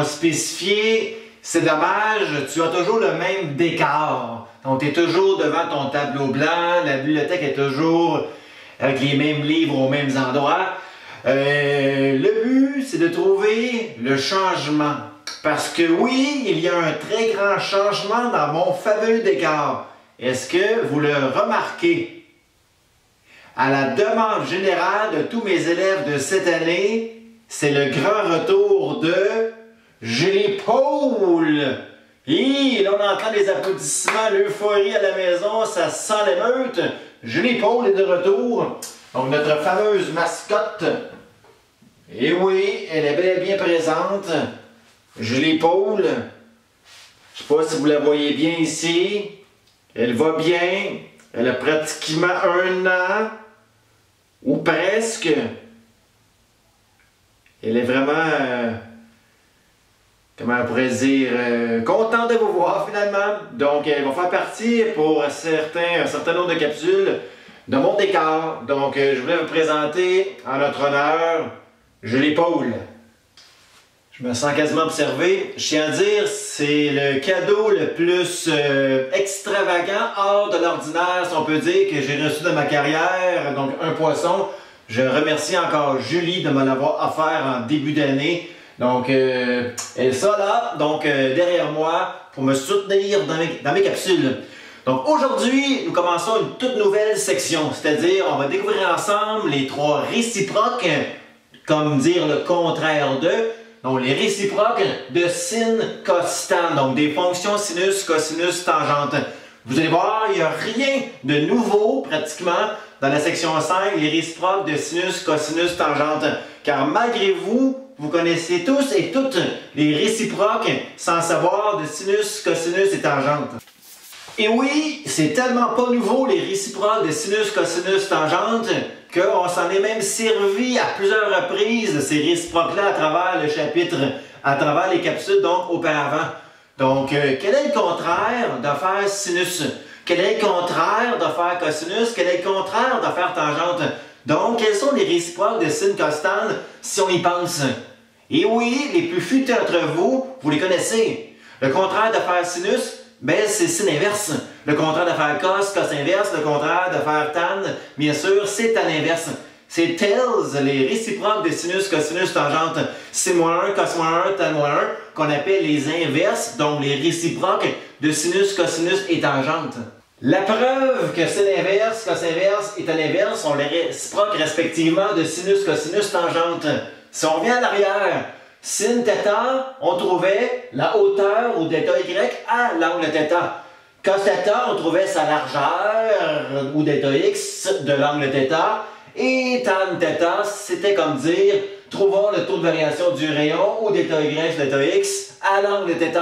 spécifié, c'est dommage, tu as toujours le même décor. Donc, tu es toujours devant ton tableau blanc, la bibliothèque est toujours avec les mêmes livres aux mêmes endroits. Le but, c'est de trouver le changement. Parce que oui, il y a un très grand changement dans mon fameux décor. Est-ce que vous le remarquez? À la demande générale de tous mes élèves de cette année, c'est le grand retour de Julie Paul. Et là, on entend des applaudissements, l'euphorie à la maison, ça sent l'émeute. Julie Paul est de retour. Donc, notre fameuse mascotte. Et oui, elle est bel et bien présente. Julie Paul. Je ne sais pas si vous la voyez bien ici. Elle va bien. Elle a pratiquement 1 an. Ou presque. Elle est vraiment, comment on pourrait dire, contente de vous voir finalement. Donc, elle va faire partie pour un certain nombre de capsules de mon décor. Donc, je voulais vous présenter en notre honneur Julie Paul. Je me sens quasiment observé. Je tiens à dire, c'est le cadeau le plus extravagant, hors de l'ordinaire, si on peut dire, que j'ai reçu de ma carrière. Donc, un poisson. Je remercie encore Julie de me l'avoir offert en début d'année. Donc, elle sera là, donc derrière moi, pour me soutenir dans mes capsules. Donc, aujourd'hui, nous commençons une toute nouvelle section. C'est-à-dire, on va découvrir ensemble les 3 réciproques, comme dire le contraire de. Donc, les réciproques de sin, costan, donc des fonctions sinus, cosinus, tangente. Vous allez voir, il n'y a rien de nouveau, pratiquement, dans la section 5, les réciproques de sinus, cosinus, tangente. Car malgré vous, vous connaissez tous et toutes les réciproques sans savoir de sinus, cosinus et tangente. Et oui, c'est tellement pas nouveau les réciproques de sinus, cosinus, tangente qu'on s'en est même servi à plusieurs reprises de ces réciproques-là à travers le chapitre, à travers les capsules donc auparavant. Donc, quel est le contraire de faire sinus? Quel est le contraire de faire cosinus? Quel est le contraire de faire tangente? Donc, quels sont les réciproques de sin, costan si on y pense? Et oui, les plus futés entre vous, vous les connaissez. Le contraire de faire sinus, ben, c'est sin inverse. Le contraire de faire cos, cos inverse. Le contraire de faire tan, bien sûr, c'est tan inverse. C'est tails, les réciproques de sinus, cosinus, tangente. Sin-1, cos-1, tan-1, qu'on appelle les inverses, donc les réciproques de sinus, cosinus et tangente. La preuve que sin inverse, cos inverse et tan inverse sont les réciproques respectivement de sinus, cosinus, tangente. Si on revient à l'arrière, sin θ, on trouvait la hauteur ou θ y à l'angle θ. Cos θ, on trouvait sa largeur ou θ x de l'angle θ. Et tan θ, c'était comme dire, trouvons le taux de variation du rayon ou θ y, θ x à l'angle θ.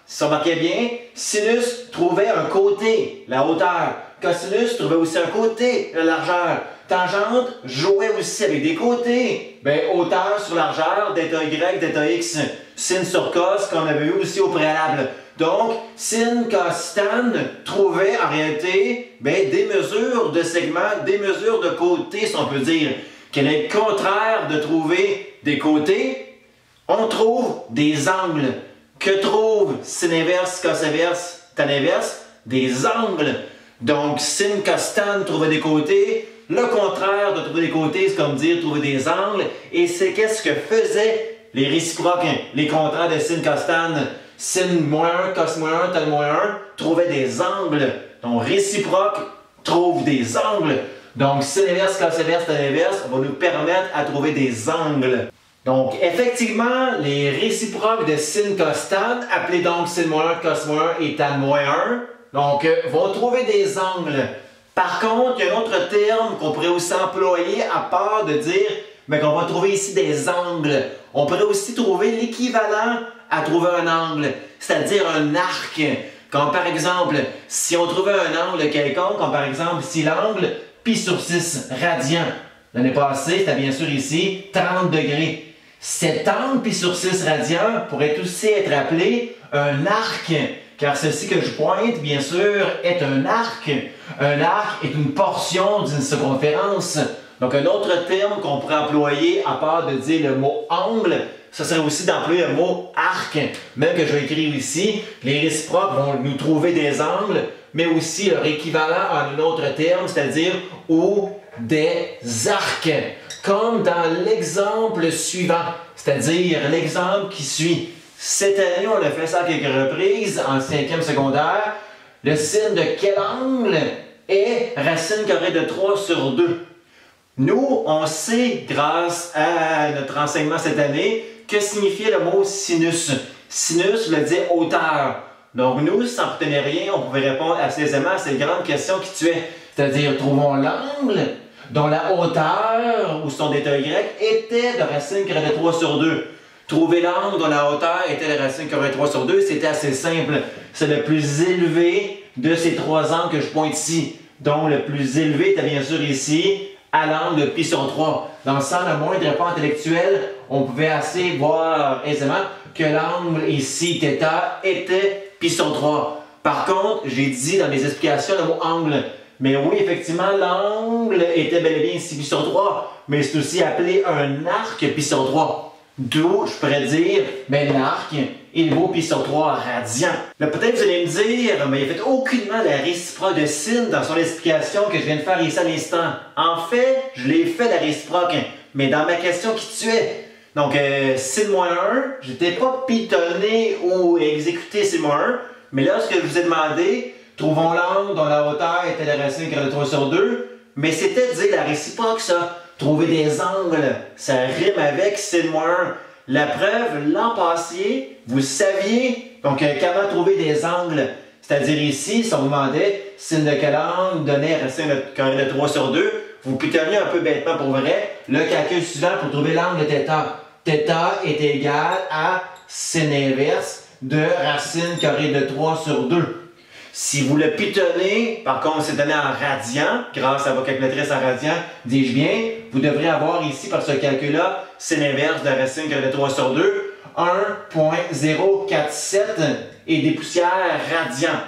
Si on remarquait bien, sinus trouvait un côté, la hauteur. Cosinus trouvait aussi un côté, la largeur. Tangente jouait aussi avec des côtés. Ben, hauteur sur largeur, θ y, θ x. Sin sur cos, qu'on avait vu aussi au préalable. Donc, sin, cos, tan trouvait en réalité ben, des mesures de segments, des mesures de côtés, si on peut dire. Quel est le contraire de trouver des côtés? On trouve des angles. Que trouve sin inverse, cos inverse, tan inverse? Des angles. Donc, sin, cos, tan trouvait des côtés. Le contraire de trouver des côtés, c'est comme dire trouver des angles. Et c'est qu'est-ce que faisaient les réciproques, les contraires de sin, cos, tan? Sin-1, cos-1, tan-1 trouvaient des angles. Donc, réciproque trouve des angles. Donc, sin inverse, cos inverse, tan inverse va nous permettre à trouver des angles. Donc, effectivement, les réciproques de sin, cos, tan, appelés donc sin-1, cos-1 et tan-1, donc, vont trouver des angles. Par contre, il y a un autre terme qu'on pourrait aussi employer à part de dire qu'on va trouver ici des angles. On pourrait aussi trouver l'équivalent à trouver un angle, c'est-à-dire un arc. Comme par exemple, si on trouvait un angle quelconque, comme par exemple ici l'angle pi sur 6 radian. L'année passée, c'était bien sûr ici 30 degrés. Cet angle pi sur 6 radian pourrait aussi être appelé un arc. Car ceci que je pointe, bien sûr, est un arc. Un arc est une portion d'une circonférence. Donc, un autre terme qu'on pourrait employer, à part de dire le mot angle, ça serait aussi d'employer le mot arc, même que je vais écrire ici. Les réciproques vont nous trouver des angles, mais aussi leur équivalent en un autre terme, c'est-à-dire ou des arcs, comme dans l'exemple suivant, c'est-à-dire l'exemple qui suit. Cette année, on a fait ça à quelques reprises en 5e secondaire. Le signe de quel angle est racine carrée de 3 sur 2? Nous, on sait, grâce à notre enseignement cette année, que signifiait le mot sinus. Sinus veut dire hauteur. Donc nous, sans retenir rien, on pouvait répondre assez aisément à cette grande question qui tuait. C'est-à-dire, trouvons l'angle dont la hauteur, ou son d'état y, était de racine carrée de 3 sur 2. Trouver l'angle dont la hauteur était de racine carrée de 3 sur 2, c'était assez simple. C'est le plus élevé de ces trois angles que je pointe ici. Donc le plus élevé était bien sûr ici, à l'angle de pi sur 3. Donc sans le moindre pas intellectuel, on pouvait assez voir aisément que l'angle ici, θ, était pi sur 3. Par contre, j'ai dit dans mes explications le mot angle. Mais oui, effectivement, l'angle était bel et bien ici pi sur 3, mais c'est aussi appelé un arc pi sur 3. D'où, je pourrais dire, mais l'arc, il vaut pi sur 3 radians. Là, peut-être vous allez me dire, mais il a fait aucunement la réciproque de sin dans son explication que je viens de faire ici à l'instant. En fait, je l'ai fait la réciproque, mais dans ma question qui tuait. Donc, sin moins 1, je n'étais pas pitonné ou exécuté sin moins 1, mais là, ce que je vous ai demandé, trouvons l'angle dont la hauteur était la racine carrée de 3 sur 2, mais c'était de dire la réciproque, ça. Trouver des angles, ça rime avec sin moins 1. La preuve, l'an passé, vous saviez donc comment trouver des angles. C'est-à-dire ici, si on vous demandait sin de quel angle donnait racine carrée de 3 sur 2, vous pitonniez un peu bêtement pour vrai le calcul suivant pour trouver l'angle de θ. θ est égal à sin inverse de racine carrée de 3 sur 2. Si vous le pitonnez, par contre, c'est donné en radians, grâce à vos calculatrices en radians, dis-je bien, vous devrez avoir ici, par ce calcul-là, sin inverse de racine carrée de 3 sur 2, 1.047 et des poussières radians.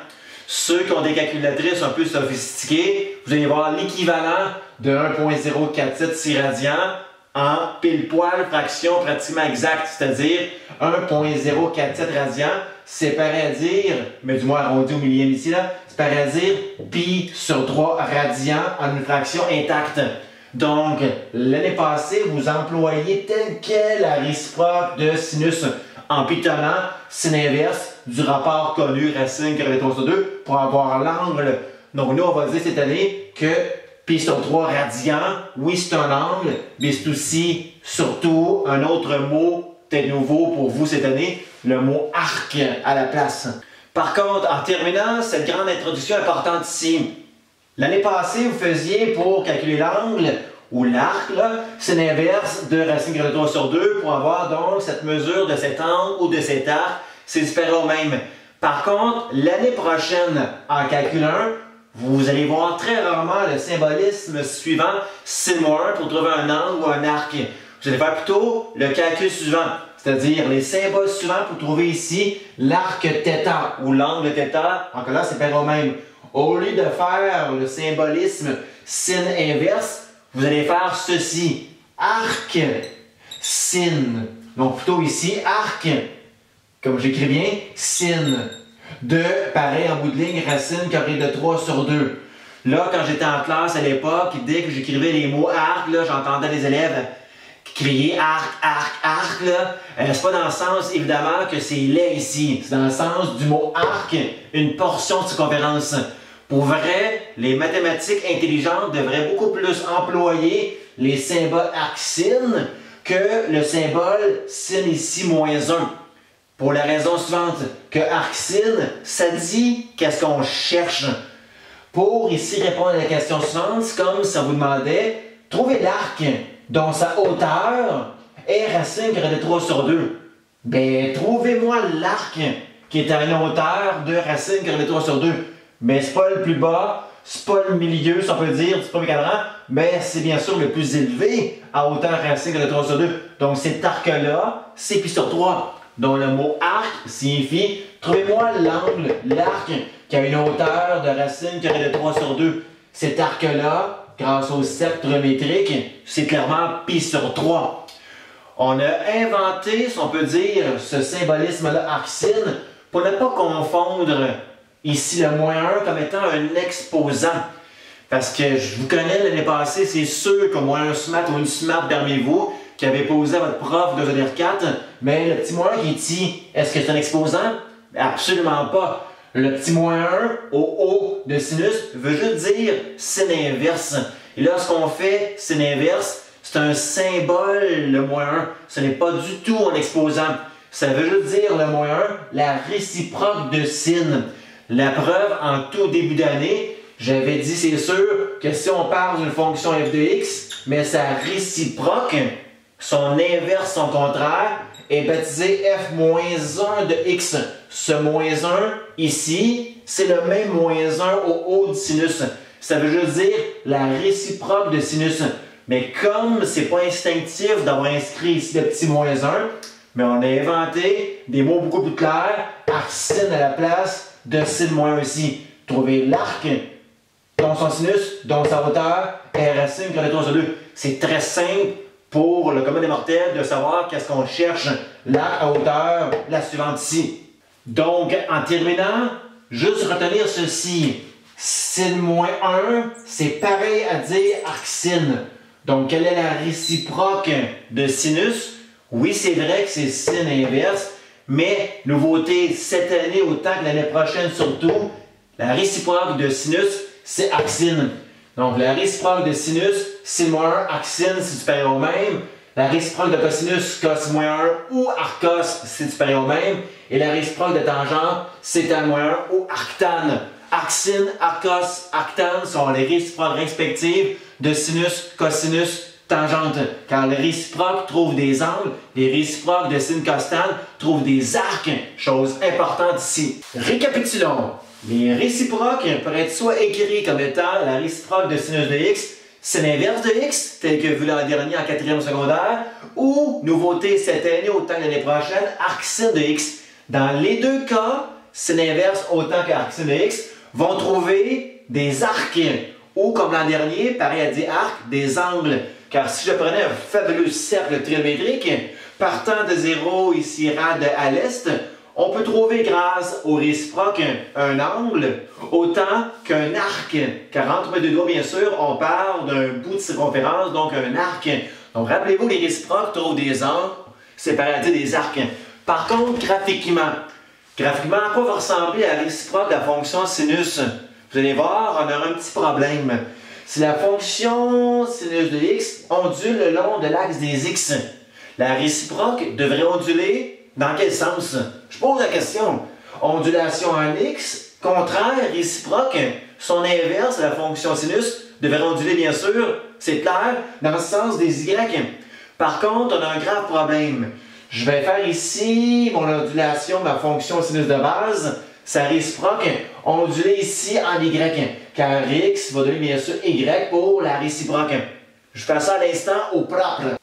Ceux qui ont des calculatrices un peu sophistiquées, vous allez voir l'équivalent de 1.047 radians en pile-poil fraction pratiquement exacte, c'est-à-dire 1.047 radians. C'est pareil à dire, mais du moins arrondi au millième ici, là, c'est pareil à dire pi sur 3 radians en une fraction intacte. Donc, l'année passée, vous employez tel quel la réciproque de sinus en pitonnant sin inverse du rapport connu racine carrée de 3 sur 2 pour avoir l'angle. Donc, nous, on va dire cette année que pi sur 3 radians, oui, c'est un angle, mais c'est aussi, surtout, un autre mot peut-être nouveau pour vous cette année, le mot arc à la place. Par contre, en terminant cette grande introduction importante ici, l'année passée, vous faisiez pour calculer l'angle ou l'arc, sin inverse de racine carrée de 3 sur 2 pour avoir donc cette mesure de cet angle ou de cet arc, c'est différent au même. Par contre, l'année prochaine, en calcul 1, vous allez voir très rarement le symbolisme suivant sin moins 1 pour trouver un angle ou un arc. Vous allez faire plutôt le calcul suivant, c'est-à-dire les symboles suivants pour trouver ici l'arc θ ou l'angle θ. Encore là, c'est pareil au même. Au lieu de faire le symbolisme sin inverse, vous allez faire ceci. Arc, sin. Donc plutôt ici, arc, comme j'écris bien, sin. De, pareil en bout de ligne, racine carrée de 3 sur 2. Là, quand j'étais en classe à l'époque, dès que j'écrivais les mots arc, j'entendais les élèves crier arc, arc, arc, c'est pas dans le sens, évidemment, que c'est laid ici. C'est dans le sens du mot arc, une portion de circonférence. Pour vrai, les mathématiques intelligentes devraient beaucoup plus employer les symboles arc sin que le symbole sin ici moins 1. Pour la raison suivante, que arc sin, ça dit qu'est-ce qu'on cherche. Pour ici répondre à la question suivante, c'est comme si on vous demandait, trouvez l'arc dont sa hauteur est racine carrée de 3 sur 2. Ben, trouvez-moi l'arc qui est à une hauteur de racine carrée de 3 sur 2. Mais c'est pas le plus bas, c'est pas le milieu, si on peut dire, du premier cadran, mais c'est bien sûr le plus élevé à hauteur racine carrée de 3 sur 2. Donc cet arc-là, c'est pi sur 3. Donc le mot arc signifie, trouvez-moi l'angle, l'arc qui a une hauteur de racine carrée de 3 sur 2. Cet arc-là, grâce au sceptre métrique, c'est clairement pi sur 3. On a inventé, si on peut dire, ce symbolisme-là, arc sin, pour ne pas confondre ici le moins 1 comme étant un exposant. Parce que je vous connais l'année passée, c'est sûr qu'au moins un SMAT ou une SMAT parmi vous qui avait posé à votre prof de secondaire 4, mais le petit moins 1 qui est ici, est-ce que c'est un exposant? Absolument pas. Le petit moins 1 au haut de sinus veut juste dire sin inverse. Et lorsqu'on fait sin inverse, c'est un symbole, le moins 1. Ce n'est pas du tout un exposant. Ça veut juste dire, le moins 1, la réciproque de sin. La preuve, en tout début d'année, j'avais dit, c'est sûr, que si on parle d'une fonction f de x, mais sa réciproque, son inverse, son contraire, est baptisé f-1 de x. Ce moins 1, ici, c'est le même moins 1 au haut du sinus. Ça veut juste dire la réciproque de sinus. Mais comme c'est pas instinctif d'avoir inscrit ici le petit moins 1, mais on a inventé des mots beaucoup plus clairs, arc sin à la place de sin moins 1 ici. Trouver l'arc dont son sinus, dont sa hauteur est racine que le 2. C'est très simple pour le commun des mortels de savoir qu'est-ce qu'on cherche. L'arc à hauteur, la suivante ici. Donc, en terminant, juste retenir ceci. Sin moins 1, c'est pareil à dire arc sin. Donc, quelle est la réciproque de sinus? Oui, c'est vrai que c'est sin inverse, mais nouveauté cette année autant que l'année prochaine surtout, la réciproque de sinus, c'est arc sin. Donc, la réciproque de sinus, sin moins 1, arc sin, c'est supérieur au même. La réciproque de cosinus, cos moins 1 ou arccos, c'est supérieur au même. Et la réciproque de tangente, c'est tan moins 1 ou arctan. Arc sin, arccos, arctan sont les réciproques respectives de sinus, cosinus, tangente. Car les réciproques trouvent des angles, les réciproques de sin, cos, tan trouvent des arcs. Chose importante ici. Récapitulons. Les réciproques pourraient être soit écrits comme étant la réciproque de sinus de x, sin inverse de x, tel que vu l'an dernier en 4e secondaire, ou, nouveauté cette année autant que l'année prochaine, arc sin de x. Dans les deux cas, sin inverse autant que arc sin de x vont trouver des arcs, ou comme l'an dernier, pareil à dire arc, des angles. Car si je prenais un fabuleux cercle trigonométrique, partant de 0 ici rad à l'est, on peut trouver grâce au réciproque un angle autant qu'un arc. Car entre mes deux doigts, bien sûr, on parle d'un bout de circonférence, donc un arc. Donc rappelez-vous, les réciproques trouvent des angles, c'est pareil à dire des arcs. Par contre, graphiquement, à quoi va ressembler la réciproque de la fonction sinus? Vous allez voir, on aura un petit problème. Si la fonction sinus de x ondule le long de l'axe des x, la réciproque devrait onduler dans quel sens? Je pose la question. Ondulation en x, contraire, réciproque, son inverse, la fonction sinus, devrait onduler bien sûr, c'est clair, dans le sens des y. Par contre, on a un grave problème. Je vais faire ici mon ondulation, ma fonction sinus de base, sa réciproque, ondulée ici en y, car x va donner bien sûr y pour la réciproque. Je fais ça à l'instant au propre.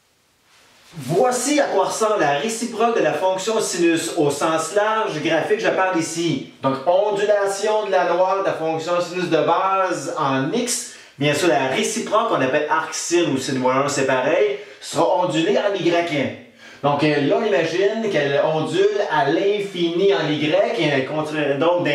Voici à quoi ressemble la réciproque de la fonction sinus au sens large graphique, je parle ici. Donc, ondulation de la droite de la fonction sinus de base en x. Bien sûr, la réciproque, qu'on appelle arc sin ou sin moins 1, c'est pareil, sera ondulée en y. Donc là, on imagine qu'elle ondule à l'infini en y, donc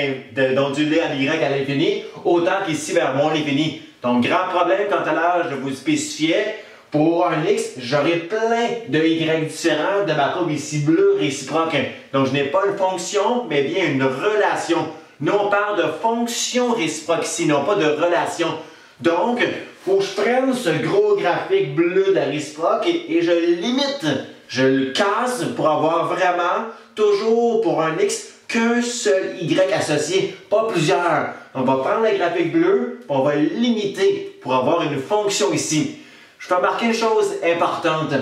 d'onduler en y à l'infini, autant qu'ici vers moins l'infini. Donc, grand problème quant à l'âge, je vous spécifiais. Pour un x, j'aurai plein de y différents de ma courbe ici bleue réciproque. Donc, je n'ai pas une fonction, mais bien une relation. Nous, on parle de fonction réciproque ici, non pas de relation. Donc, il faut que je prenne ce gros graphique bleu de la réciproque et je le limite. Je le casse pour avoir vraiment, toujours pour un x, qu'un seul y associé, pas plusieurs. On va prendre le graphique bleu, on va le limiter pour avoir une fonction ici. Je peux remarquer une chose importante.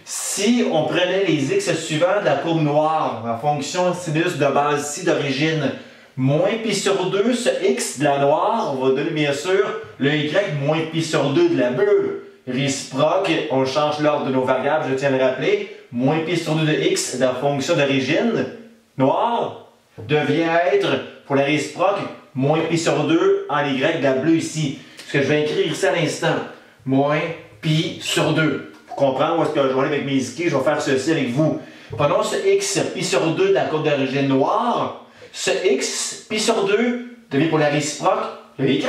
Si on prenait les x suivants de la courbe noire, la fonction sinus de base ici d'origine, moins pi sur 2, ce x de la noire, on va donner bien sûr le y moins pi sur 2 de la bleue. Réciproque, on change l'ordre de nos variables, je tiens à le rappeler, moins pi sur 2 de x de la fonction d'origine noire devient être, pour la réciproque, moins pi sur 2 en y de la bleue ici. Ce que je vais écrire ici à l'instant, moins pi sur 2. comprendre où est-ce que je vais aller avec mes skis, je vais faire ceci avec vous. Prenons ce x pi sur 2 de la courbe d'origine noire. Ce x pi sur 2 devient pour la réciproque le y.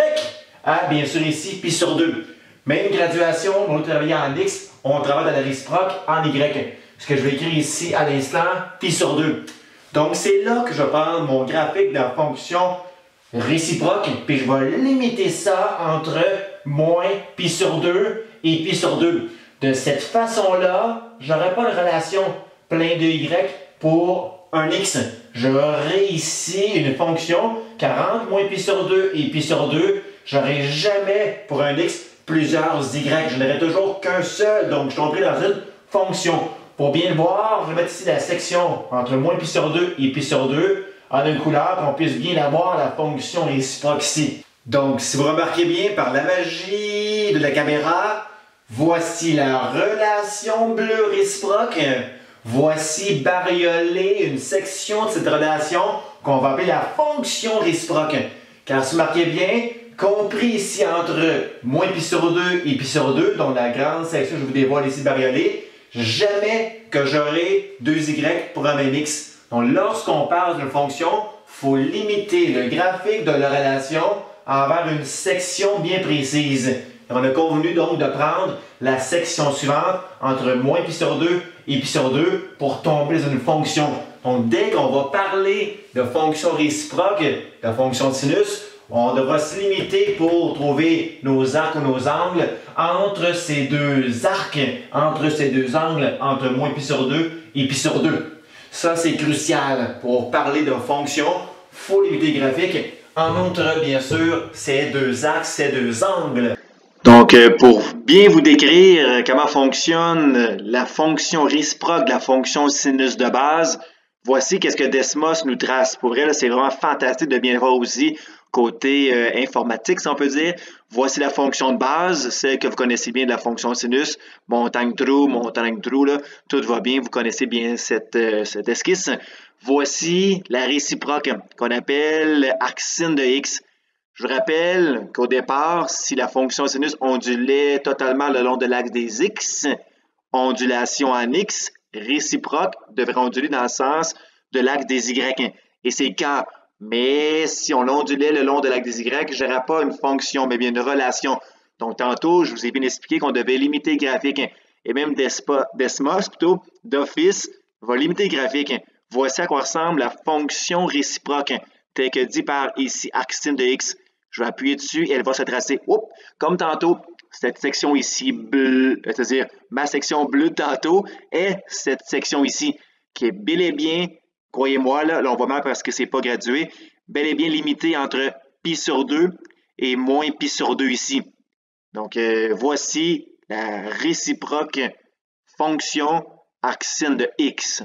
Ah, bien sûr ici, pi sur 2. Même graduation, on va travailler en x, on travaille dans la réciproque en y. Ce que je vais écrire ici à l'instant, pi sur 2. Donc c'est là que je vais prendre mon graphique de la fonction réciproque, puis je vais limiter ça entre moins pi sur 2 et pi sur 2. De cette façon-là, je n'aurai pas de relation plein de y pour un x. J'aurai ici une fonction 40 moins pi sur 2 et pi sur 2. Je n'aurai jamais pour un x plusieurs y. Je n'aurai toujours qu'un seul, donc je tomberai dans une fonction. Pour bien le voir, je vais mettre ici la section entre moins pi sur 2 et pi sur 2 en une couleur pour qu'on puisse bien la voir, la fonction réciproque ici. Donc, si vous remarquez bien par la magie de la caméra, voici la relation bleue réciproque. Voici bariolée une section de cette relation qu'on va appeler la fonction réciproque. Car si vous remarquez bien, compris ici entre moins pi sur 2 et pi sur 2, donc la grande section que je vous dévoile ici bariolée, jamais que j'aurai 2y pour un même x. Donc, lorsqu'on parle d'une fonction, il faut limiter le graphique de la relation envers une section bien précise. Et on a convenu donc de prendre la section suivante entre moins pi sur 2 et pi sur 2 pour tomber dans une fonction. Donc, dès qu'on va parler de fonction réciproque, de fonction de sinus, on devra se limiter pour trouver nos arcs ou nos angles entre ces deux arcs, entre ces deux angles, entre moins pi sur 2 et pi sur 2. Ça, c'est crucial. Pour parler de fonction, il faut limiter le graphique entre, bien sûr, ces deux axes, ces deux angles. Donc, pour bien vous décrire comment fonctionne la fonction réciproque de la fonction sinus de base, voici qu'est-ce que Desmos nous trace. Pour vrai, c'est vraiment fantastique de bien le voir aussi côté informatique, si on peut dire. Voici la fonction de base, celle que vous connaissez bien de la fonction sinus, montagne trou, là, tout va bien, vous connaissez bien cette esquisse. Voici la réciproque qu'on appelle arc sin de x. Je vous rappelle qu'au départ, si la fonction sinus ondulait totalement le long de l'axe des x, ondulation en x, réciproque devrait onduler dans le sens de l'axe des y. Et c'est quand? Mais si on l'ondulait le long de l'axe des y, je n'aurais pas une fonction, mais bien une relation. Donc, tantôt, je vous ai bien expliqué qu'on devait limiter le graphique. Et même Desmos, plutôt, d'office, va limiter le graphique. Voici à quoi ressemble la fonction réciproque, telle que dit par ici, arc sin de x. Je vais appuyer dessus et elle va se tracer. Oups, comme tantôt, cette section ici bleue, c'est-à-dire ma section bleue de tantôt, est cette section ici, qui est bel et bien, croyez-moi, là on voit mal parce que c'est pas gradué, bel et bien limité entre pi sur 2 et moins pi sur 2 ici. Donc, voici la réciproque fonction arc sin de x.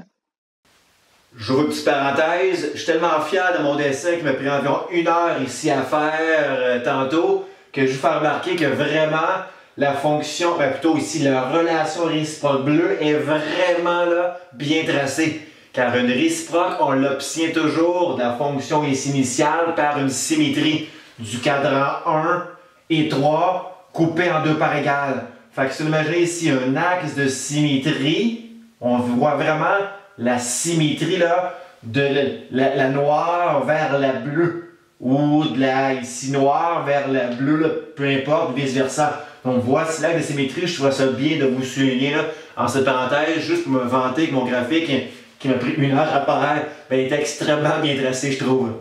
J'ouvre une petite parenthèse, je suis tellement fier de mon dessin qui m'a pris environ 1 heure ici à faire tantôt, que je vous fais remarquer que vraiment la fonction, plutôt ici la relation réciproque bleue est vraiment là, bien tracée. Car une réciproque, on l'obtient toujours de la fonction ici initiale par une symétrie du cadran 1 et 3 coupé en 2 parts égales. Fait que si vous imaginez ici un axe de symétrie, on voit vraiment la symétrie là, de la noire vers la bleue ou de la ici noire vers la bleue, là, peu importe, vice versa. Donc voici l'axe de symétrie, je trouve ça bien de vous souligner là, en cette parenthèse, juste pour me vanter que mon graphique qui m'a pris 1 heure à apparaître, est extrêmement bien tracé, je trouve.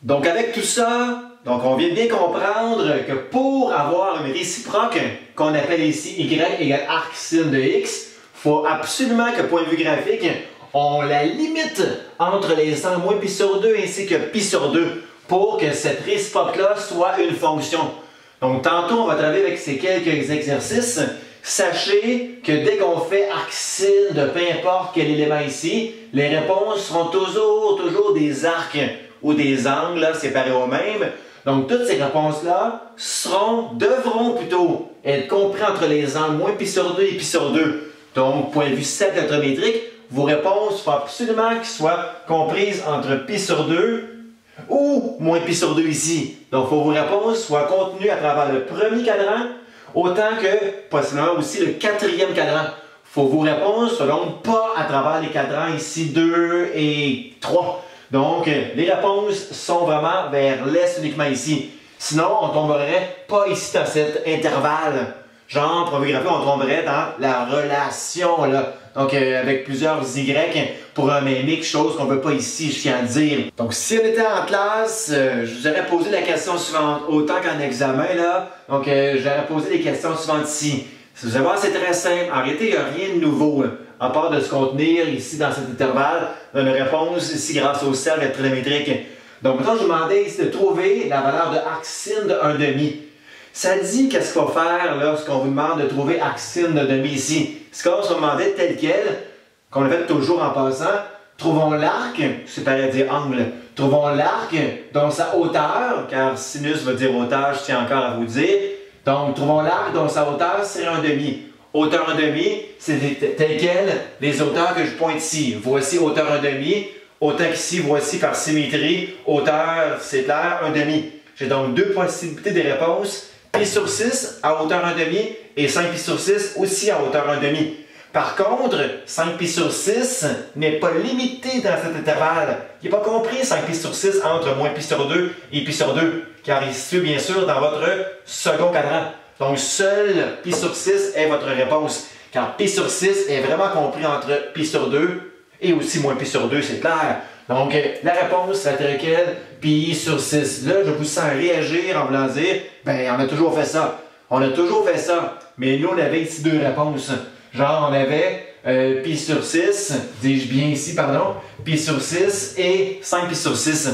Donc avec tout ça, donc on vient de bien comprendre que pour avoir une réciproque qu'on appelle ici y égale arc sin de x, il faut absolument que point de vue graphique, on la limite entre les angles moins pi sur 2 ainsi que pi sur 2 pour que cette réciproque-là soit une fonction. Donc tantôt, on va travailler avec ces quelques exercices. Sachez que dès qu'on fait arc sin de peu importe quel élément ici, les réponses seront toujours des arcs ou des angles séparés eux-mêmes. Donc toutes ces réponses-là devront plutôt être comprises entre les angles moins pi sur 2 et pi sur 2. Donc, point de vue saccadrométrique, vos réponses, il faut absolument qu'elles soient comprises entre pi sur 2 ou moins pi sur 2 ici. Donc, il faut que vos réponses soient contenues à travers le premier cadran, autant que possiblement aussi le 4e cadran. faut vos réponses selon pas à travers les cadrans ici 2 et 3. Donc, les réponses sont vraiment vers l'est uniquement ici. Sinon, on tomberait pas ici dans cet intervalle. Genre, probiographie, on tomberait dans la relation, là. Donc, avec plusieurs Y pour un mémique, chose qu'on ne veut pas ici, je tiens à dire. Donc, si on était en classe, je vous aurais posé la question suivante, autant qu'en examen, là. Donc, j'aurais posé les questions suivantes ici. Si vous allez voir, c'est très simple. En réalité, il n'y a rien de nouveau, là, à part de se contenir ici dans cet intervalle d'une réponse ici grâce au cercle trigonométrique. Donc, maintenant, je vous demandais ici de trouver la valeur de arcsine de 1/2. Ça dit qu'est-ce qu'il faut faire lorsqu'on vous demande de trouver arcsine de demi ici. Ce qu'on se demandait tel quel, qu'on le fait toujours en passant, trouvons l'arc, c'est pareil à dire angle, trouvons l'arc dont sa hauteur, car sinus veut dire hauteur, je tiens encore à vous dire. Donc, trouvons l'arc dont sa hauteur, c'est 1/2. Hauteur 1/2, c'est tel quel les hauteurs que je pointe ici. Voici hauteur 1/2, autant qu'ici, voici par symétrie, hauteur, c'est clair, 1/2. J'ai donc deux possibilités de réponse. Pi sur 6 à hauteur 1/2 et 5 pi sur 6 aussi à hauteur 1/2. Par contre, 5 pi sur 6 n'est pas limité dans cet intervalle. Il n'est pas compris 5 pi sur 6 entre moins pi sur 2 et pi sur 2, car il est situé bien sûr dans votre second cadran. Donc seul pi sur 6 est votre réponse, car pi sur 6 est vraiment compris entre pi sur 2 et aussi moins pi sur 2, c'est clair. Donc, la réponse, c'est laquelle? Pi sur 6. Là, je vous sens réagir en voulant dire, ben, on a toujours fait ça. On a toujours fait ça. Mais nous, on avait ici deux réponses. Genre, on avait pi sur 6, dis-je bien ici, pardon, pi sur 6 et 5 pi sur 6.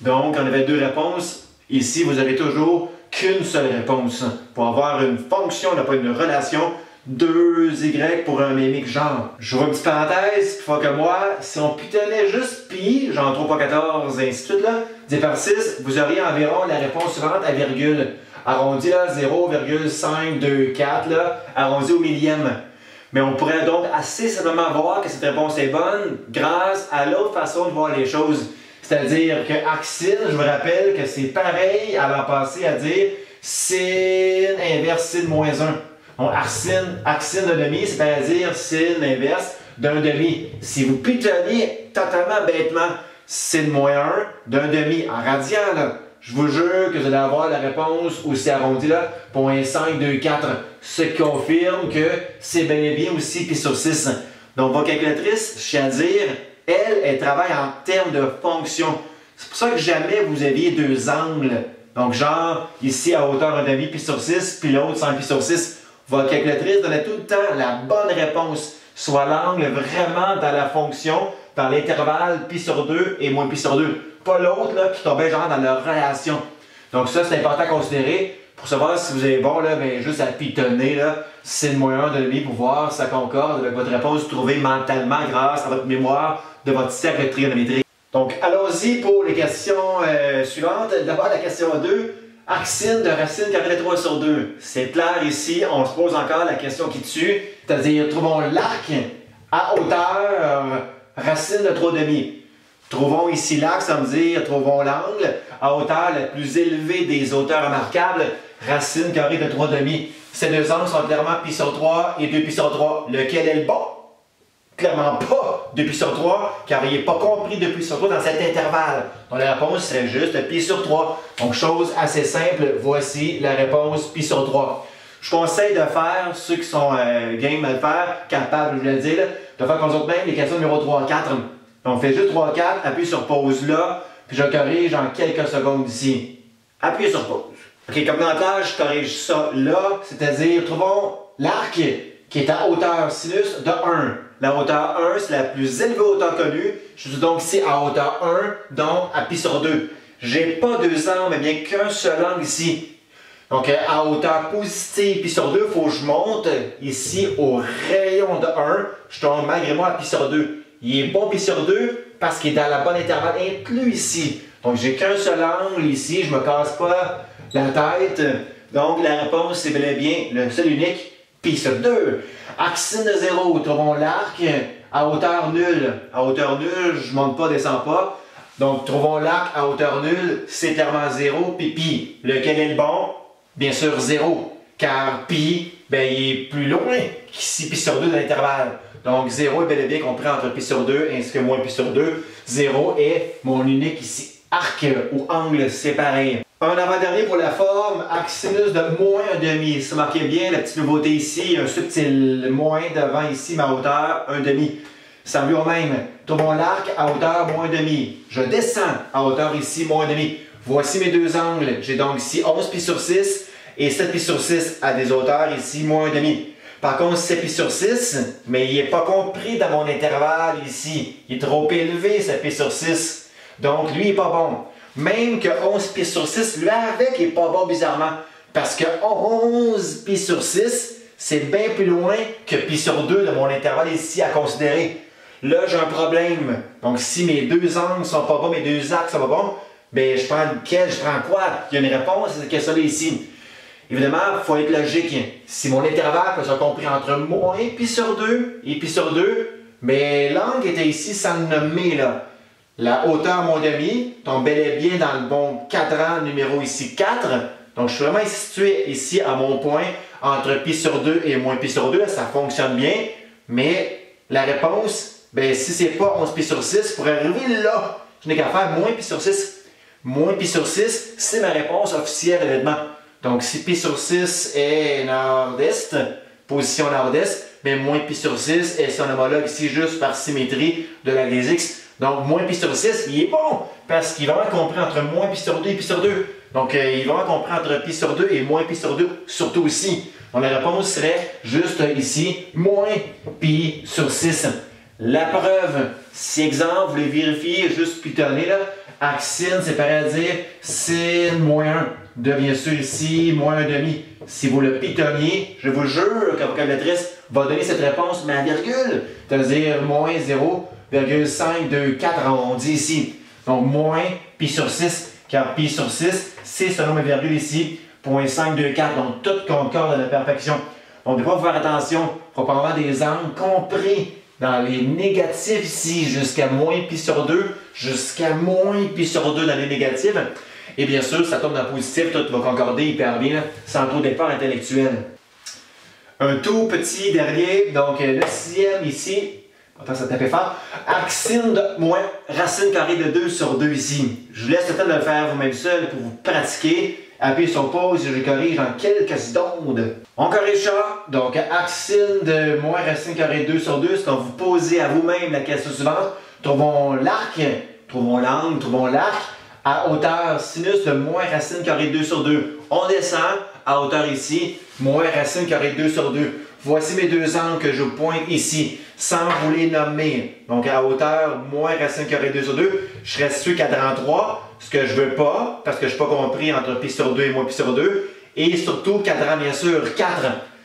Donc, on avait deux réponses. Ici, vous avez toujours qu'une seule réponse. Pour avoir une fonction, on n'a pas une relation. 2y pour un mémique genre. Je vois une petite parenthèse, il faut que moi, si on pitonnait juste pi, genre 3 x 14, ainsi de suite, là, divisé par 6, vous auriez environ la réponse suivante à virgule. Arrondi là, 0,524, là, arrondi au millième. Mais on pourrait donc assez simplement voir que cette réponse est bonne grâce à l'autre façon de voir les choses. C'est-à-dire que arcsine, je vous rappelle que c'est pareil à l'an passé à dire sin inverse sin moins 1. Donc, arcsine de demi, c'est-à-dire sin inverse d'un demi. Si vous pitonnez totalement bêtement sin moins 1 d'un demi en radian, là, je vous jure que vous allez avoir la réponse aussi arrondie là, 0.524. Ce qui confirme que c'est bel et bien aussi pi sur 6. Donc, votre calculatrice, je tiens à dire, elle travaille en termes de fonction. C'est pour ça que jamais vous aviez deux angles. Donc, genre, ici à hauteur 1/2 pi sur 6, puis l'autre 5 pi sur 6. Votre calculatrice donnait tout le temps la bonne réponse, soit l'angle vraiment dans la fonction, dans l'intervalle pi sur 2 et moins pi sur 2. Pas l'autre là qui tombait genre dans leur relation. Donc ça, c'est important à considérer pour savoir si vous avez bon, là, ben, juste à pitonner, là, sin moins 1 de demi pour voir si ça concorde avec votre réponse trouvée mentalement grâce à votre mémoire de votre cercle trigonométrique. Donc allons-y pour les questions suivantes. D'abord la question 2. Arcsine de racine carrée de 3 sur 2. C'est clair ici, on se pose encore la question qui tue, c'est-à-dire trouvons l'arc à hauteur racine de 3/2. Trouvons ici l'arc, ça veut dire trouvons l'angle à hauteur la plus élevée des hauteurs remarquables, racine carrée de 3/2. Ces deux angles sont clairement pi sur 3 et 2 pi sur 3. Lequel est le bon? Clairement pas 2 pi sur 3, car il n'est pas compris 2 pi sur 3 dans cet intervalle. Donc la réponse serait juste pi sur 3. Donc chose assez simple, voici la réponse pi sur 3. Je conseille de faire, ceux qui sont game à le faire, capables, je voulais le dire, de faire comme autres même les questions numéro 3 4. Donc on fait juste 3 4, appuie sur pause là, puis je corrige en quelques secondes ici. Appuyez sur pause. Ok, comme dans l'âge, je corrige ça là, c'est-à-dire trouvons l'arc qui est à hauteur sinus de 1. La hauteur 1, c'est la plus élevée hauteur connue. Je suis donc ici à hauteur 1, donc à pi sur 2. J'ai pas deux angles, mais bien qu'un seul angle ici. Donc à hauteur positive pi sur 2, il faut que je monte ici au rayon de 1. Je tombe malgré moi à pi sur 2. Il est bon pi sur 2 parce qu'il est dans la bonne intervalle inclus ici. Donc j'ai qu'un seul angle ici, je me casse pas la tête. Donc la réponse c'est bel et bien le seul unique. Pi sur 2. Arcsine de 0, trouvons l'arc à hauteur nulle. À hauteur nulle, je ne monte pas, descends pas. Donc, trouvons l'arc à hauteur nulle, c'est clairement 0, puis pi. Lequel est le bon? Bien sûr, 0. car pi, ben, il est plus loin qu'ici pi sur 2 dans l'intervalle. Donc 0 est bel et bien compris entre pi sur 2 ainsi que moins pi sur 2. 0 est mon unique ici arc ou angle séparé. Un avant-dernier pour la forme, arc sinus de moins 1/2. Si vous marquez bien, la petite nouveauté ici, un subtil moins devant ici, ma hauteur 1/2. Ça revient au même. Tournons l'arc à hauteur moins 1/2. Je descends à hauteur ici moins 1/2. Voici mes deux angles. J'ai donc ici 11 pi sur 6 et 7 pi sur 6 à des hauteurs ici moins 1/2. Par contre, 7 pi sur 6, mais il n'est pas compris dans mon intervalle ici. Il est trop élevé, 7 pi sur 6. Donc, lui, il n'est pas bon. Même que 11 pi sur 6, lui avec, il n'est pas bon bizarrement. Parce que 11 pi sur 6, c'est bien plus loin que pi sur 2 de mon intervalle ici à considérer. Là, j'ai un problème. Donc, si mes deux angles ne sont pas bons, mes deux axes ne sont pas bons, bien, je prends lequel, je prends quoi? Il y a une réponse à cette question-là ici. Évidemment, il faut être logique. Si mon intervalle peut se compris entre moins pi sur 2 et pi sur 2, mais l'angle était ici sans le nommer, là. La hauteur moins demi tombe bel et bien dans le bon cadran numéro ici 4. Donc, je suis vraiment situé ici à mon point entre pi sur 2 et moins pi sur 2. Là, ça fonctionne bien. Mais la réponse, ben, si c'est pas 11 pi sur 6, pour arriver là, je n'ai qu'à faire moins pi sur 6. Moins pi sur 6, c'est ma réponse officielle évidemment. Donc, si pi sur 6 est nord-est, position nord-est, mais moins pi sur 6 est son homologue ici juste par symétrie de la des x. Donc, moins pi sur 6, il est bon, parce qu'il va avoir compris entre moins pi sur 2 et pi sur 2. Donc, il va avoir compris entre pi sur 2 et moins pi sur 2, surtout ici. Donc, la réponse serait juste ici, moins pi sur 6. La preuve, si exemple, vous voulez vérifier, juste pitonner là, arc sin, c'est pareil à dire sin moins 1. De bien sûr ici, moins 1/2. Si vous le pitonniez, je vous jure que votre calculatrice va donner cette réponse, mais à virgule, c'est-à-dire moins 0,524 arrondi ici. Donc, moins pi sur 6, car pi sur 6, c'est selon mes virgules ici, 0,524. Donc, tout concorde à la perfection. Donc, il faut faire attention, il faut pas avoir des angles compris dans les négatifs ici, jusqu'à moins pi sur 2, jusqu'à moins pi sur 2 dans les négatifs. Et bien sûr, ça tombe dans le positif, tout va concorder hyper bien, sans trop d'effort intellectuel. Un tout petit dernier, donc le sixième ici, attends, ça tapait fort, arc sin de moins racine carrée de 2 sur 2 ici. Je vous laisse le temps de le faire vous-même seul pour vous pratiquer. Appuyez sur pause et je corrige dans quelques secondes. On corrige ça, donc arc sin de moins racine carrée de 2 sur 2, c'est quand vous posez à vous-même la question suivante. Trouvons l'arc, trouvons l'angle, trouvons l'arc. À hauteur sinus de moins racine carrée de 2 sur 2. On descend à hauteur ici, moins racine carrée de 2 sur 2. Voici mes deux angles que je pointe ici, sans vous les nommer. Donc à hauteur moins racine carrée de 2 sur 2, je serai situé cadran 3, ce que je veux pas, parce que je n'ai pas compris entre pi sur 2 et moins pi sur 2. Et surtout cadran bien sûr 4.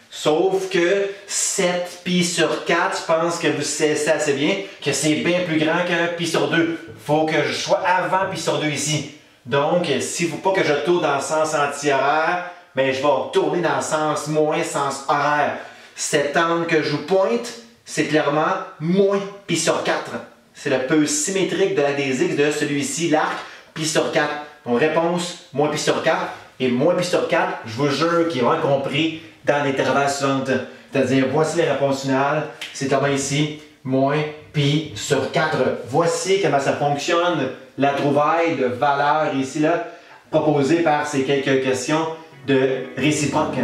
Sauf que 7 pi sur 4, je pense que vous savez assez bien que c'est bien plus grand que pi sur 2. Il faut que je sois avant pi sur 2 ici. Donc, s'il ne faut pas que je tourne dans le sens anti-horaire, mais je vais tourner dans le sens moins sens horaire. Cet angle que je vous pointe, c'est clairement moins pi sur 4. C'est le peu symétrique de la des x de celui-ci, l'arc, pi sur 4. Donc, réponse, moins pi sur 4. Et moins pi sur 4, je vous jure qu'ils vont compris dans l'intervalle suivant. C'est-à-dire, voici les réponses finales. C'est comment ici, moins pi sur 4. Voici comment ça fonctionne, la trouvaille de valeur ici, là, proposée par ces quelques questions de réciproque.